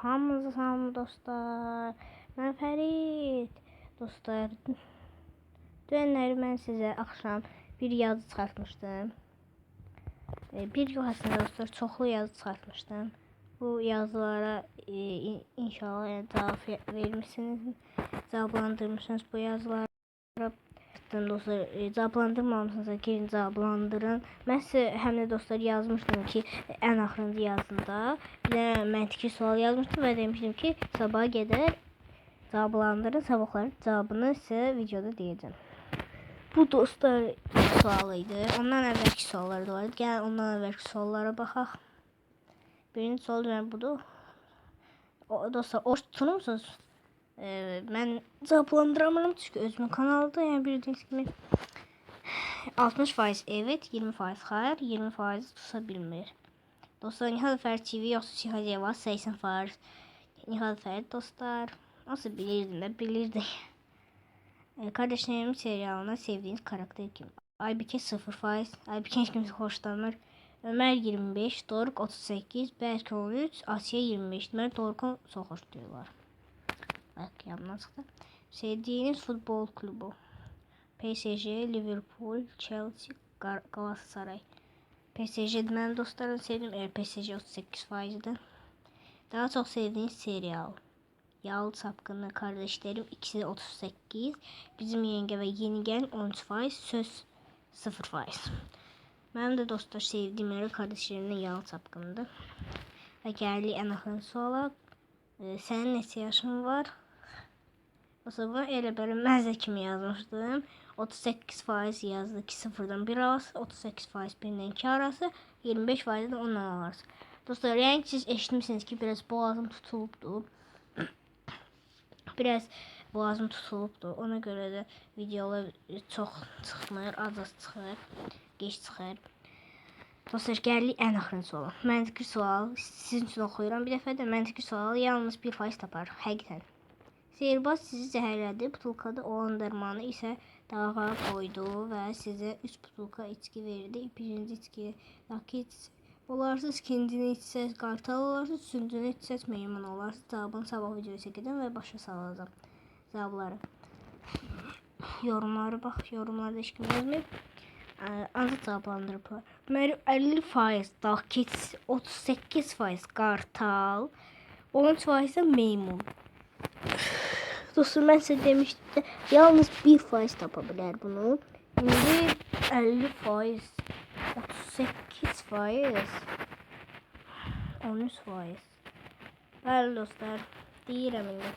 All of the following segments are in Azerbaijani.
Hamınızı salam dostlar. Mən Fərid. Dostlar, dünənləri mən sizə axşam bir yazı çıxartmışdım. Bir yox əslində dostlar, çoxlu yazı çıxartmışdım. Bu yazılara inşallah cavab vermişsiniz, cavablandırmışsınız bu yazıları. Dostlar, cavablandırmamışsınızsa girin cavablandırın. Mən sizə həm də dostlar yazmışdım ki, ən axırıncı yazında bir dənə məntiqi sual yazmışdım və demişdim ki, sabaha qədər cavablandırın, sabahların cavabını sizə videoda deyəcəm. Bu dostlar sualı idi. Ondan əvvəlki suallar da vardı. Gəlin ondan əvvəlki suallara baxaq. Birinci sual budur. Dostlar, oruç tuturmusunuz? Mən cavablandıramıram çünki özümün kanalda, yəni bildiyiniz kimi 60% evet, 20% hayır, 20% tuta bilmir. Dostlar, Nihal Fərid TV yoxsa Sihacıya var, 80% Nihal Fərid dostlar. Nasıl bilirdin də bilirdik. Kardeşlerim serialına sevdiğiniz karakter kim? Aybike 0%, Aybike hiç kimse hoşlanmır. Ömer 25, Doruk 38, Berk 13, Asya 25. Ömer Doruk'u çok hoşluyorlar. Belki yandan çıktı. Sevdiğiniz futbol klubu? PSG, Liverpool, Chelsea, Galatasaray. PSG ben dostlarım sevdim. PSG 38%'di. Daha çok sevdiğiniz serial? Yağlı Çapkınlı kardeşlerim ikisi 38. Bizim yenge ve yeni gelen 13%. Söz 0%. Benim de dostlar sevdiğim yeri kardeşlerimle Yağlı Çapkın'dı. Ve geldi en axırıncı suala. Senin neçə yaşın var? O zaman elə bölünməzdə kimi yazmışdım. 38% yazdı ki 0'dan 1 arası, 38% 1'den 2 arası, 25% de 10 arası. Dostlar, yani siz eşitmişsiniz ki biraz boğazım tutulubdu. Biraz boğazım tutulubdu. Ona göre de videolar çok çıxmır, az çıxır, geç çıxır. Dostlar, gəldik ən axırıncı suala. Məntiqi sual. Sizin üçün oxuyuram. Bir dəfə də məntiqi sual yalnız 1% tapar. Həqiqətən. Sihirbaz sizi zəhərlədi. Butulkada olan dərmanı isə dağa qoydu və sizə 3 butulka içki verdi. Birinci içki rakit olarsız, ikincini içsəz qartal olarsız, üçüncünü içsəz meymun olarsız. Cavabını sabah videoya çəkəcəm və başa salacağım cavabları. Yorumlara bax, yorumlarda heç kim yazmayıb. Ancaq cavablandırıblar. Deməli 50% rakit, 38% qartal, 13% meymun. Dostlar, mən sizə demişdim də yalnız 1% tapa bilər bunu. İndi 50%, 38%, 13%. Bəli dostlar, deyirəm indi.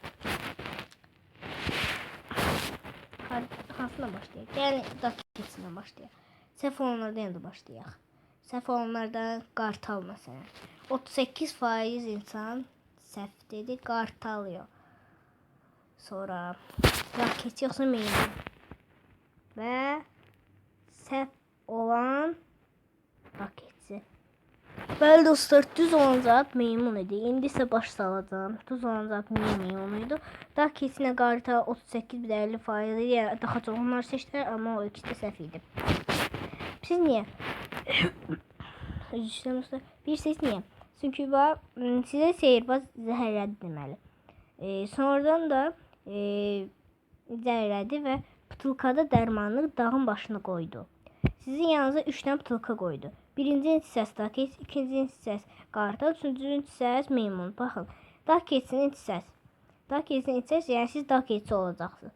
Hansına başlayaq? Yəni dakikisindən başlayaq. Səhv olanlardan da başlayaq. Səhv olanlardan qartal məsələn. 38% insan səhv dedi, qartal yox. Sonra raket yoxsa meymun. Və səhv olan raketçi. Bəli dostlar, düz olan cavab meymun idi. İndi isə baş salacağım. Düz olan cavab meymun idi. Raketçinə qartal 38 bir də 50% idi. Yəni daha çox onlar seçdilər, amma o ikisi də səhv idi. Siz niyə? Üzr istəyirəm dostlar. Bilirsiniz niyə? Çünki sizə sihirbaz zəhərlədi deməli. Sonradan da zəhərlədi və butulkada dərmanı dağın başına qoydu. Sizin yanınıza 3 dənə butulka qoydu. Birincinin hissəsi raket, ikincinin hissəsi qartal, üçüncünün hissəsi meymun. Baxın, raketçinin hissəsi. Raketçinin hissəsi, yəni siz raketçi olacaqsınız.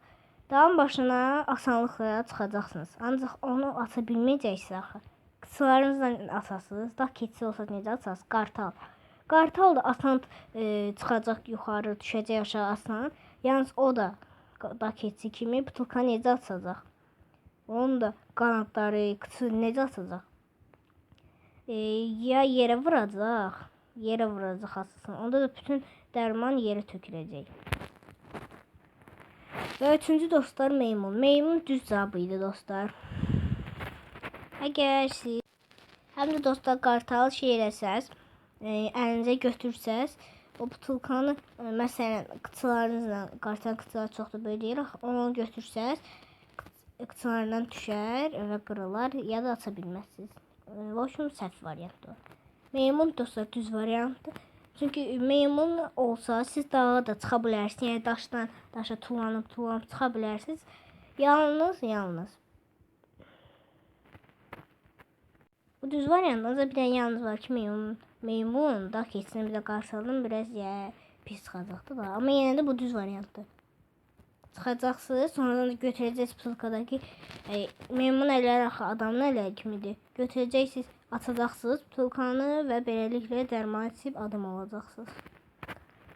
Dağın başına asanlıqla çıxacaqsınız. Ancaq onu ata bilməyəcəksiniz axı. Qıçlarınızla asasınız. Raketçi olsa necə asasınız? Qartal. Qartal da asan çıxacaq yuxarı, düşəcək aşağı asan. Yalnız o da raketçi kimi butulkanı necə atacaq? Onun da qanadları, qıçı necə atacaq? Ya yerə vuracaq, yerə vuracaq asasın. Onda da bütün dərman yerə töküləcək. Və üçüncü dostlar meymun. Meymun düz cavabı idi dostlar. Əgər siz həm də dostlar qartalı şey eləsəz, əlinizə götürsəz, o butulkanı məsələn qıçlarınızla, qartal qıçları çox da böyük deyil, onu götürsəz, qıçlarından düşər və qırılar, ya da aça bilməzsiniz. Boşun səhv variantdır. Meymun dostlar düz variantdır. Çünki meymun olsa siz dağa da çıxa bilərsiniz. Yəni daşdan daşa tullanıb çıxa bilərsiniz. Yalnız. Bu düz variant. Ancaq bir dənə yalnız var ki, meymun dağ keçsin bir də qarşıladım biraz pis çıxacaqdı da. Amma yenə də bu düz variantdır. Çıxacaqsınız, sonradan da götürəcəksiniz pılkadakı meymun əlləri axı adamın əlləri kimidir. Götürəcəksiniz, atacaqsınız pılkanı və beləliklə dərman içib adam olacaqsınız.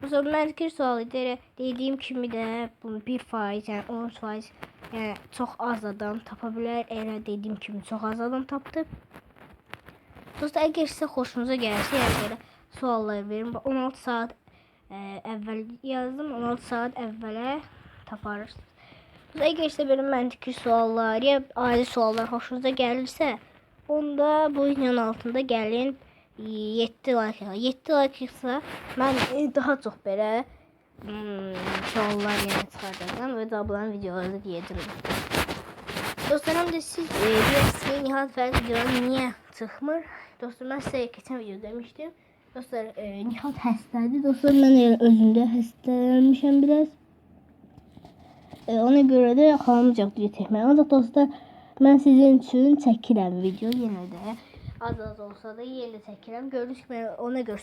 Bu sonra mən fikir sual edərək dediyim kimi də bunu 1%, yəni 10%, yəni çox az adam tapa bilər. Elə dediyim kimi çox az adam tapdı. Dostlar, əgər sizə xoşunuza gəlirsə, yəni belə suallar verin. 16 saat əvvəl yazdım, 16 saat əvvələ taparırsınız. Əgər sizə belə məntiqi suallar, ya ayrı suallar xoşunuza gəlirsə, onda bu videonun altında gəlin 7 like. 7 like isə mən daha çox belə suallar yəni çıxardacağam və cavablanan videoları deyəcəm. Dostlar, həm də siz deyirsiniz, Nihat Fərid videoları niyə çıxmır? Dostlar, mən sizə keçən video demişdim. Dostlar, Nihat xəstədir. Dostlar, mən özümdə xəstələnmişəm biraz. Ona görə də xalamayacaq video çəkmək. Ancaq dostlar, mən sizin üçün çəkirəm video yenə də. Az olsa da yenə də çəkirəm. Gördüyünüz kimi ona görə